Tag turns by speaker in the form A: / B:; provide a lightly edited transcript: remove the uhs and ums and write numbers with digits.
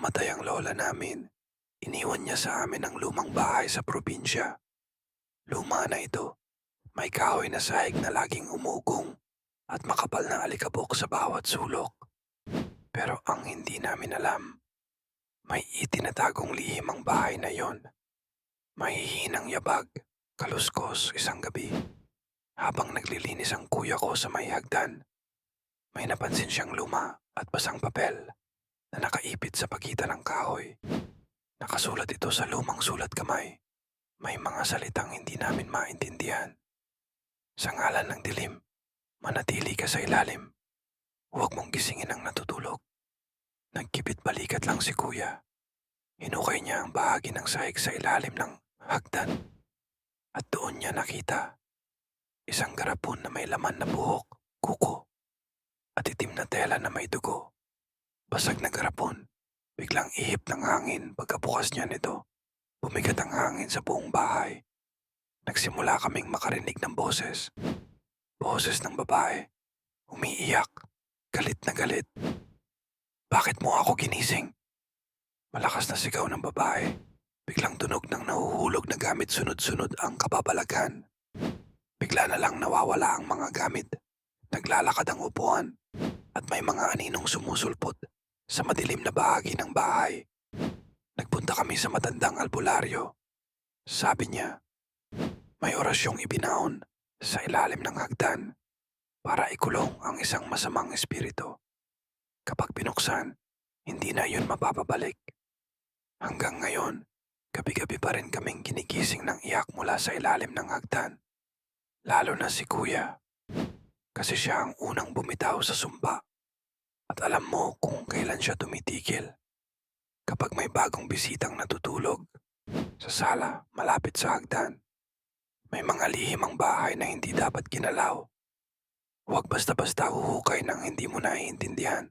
A: namatay ang lola namin, iniwan niya sa amin ang lumang bahay sa probinsya. Luma na ito, may kahoy na sahig na laging umugong at makapal na alikabok sa bawat sulok. Pero ang hindi namin alam, may itinatagong lihim ang bahay na yon. Mahihinang yabag, kaluskos isang gabi. Habang naglilinis ang kuya ko sa may hagdan, may napansin siyang luma at basang papel na nakaipit sa pagitan ng kahoy. Nakasulat ito sa lumang sulat kamay. May mga salitang hindi namin maintindihan. Sa ngalan ng dilim, manatili ka sa ilalim. Huwag mong gisingin ang natutulog. Nagkipit balikat lang si kuya. Hinukay niya ang bahagi ng sahig sa ilalim ng hagdan. At doon niya nakita isang garapon na may laman na buhok, kuko, at itim na tela na may dugo. Basag na garapon, biglang ihip ng hangin pagkabukas niya nito. Bumigat ang hangin sa buong bahay. Nagsimula kaming makarinig ng boses. Boses ng babae, umiiyak, galit na galit. Bakit mo ako ginising? Malakas na sigaw ng babae. Biglang tunog ng nahuhulog na gamit sunod-sunod ang kababalaghan. Bigla na lang nawawala ang mga gamit. Naglalakad ang upuan at may mga aninong sumusulpot sa madilim na bahagi ng bahay. Nagpunta kami sa matandang albularyo. Sabi niya, may orasyong ibinaon sa ilalim ng hagdan para ikulong ang isang masamang espiritu. Kapag binuksan, hindi na yun mapapabalik. Hanggang ngayon, gabi-gabi pa rin kaming ginigising ng iyak mula sa ilalim ng hagdan. Lalo na si kuya, kasi siya ang unang bumitaw sa sumpa. At alam mo kung kailan siya tumitigil. Kapag may bagong bisitang natutulog sa sala malapit sa hagdan, may mga lihim ang bahay na hindi dapat ginalaw. Huwag basta-basta huhukay ng hindi mo naiintindihan.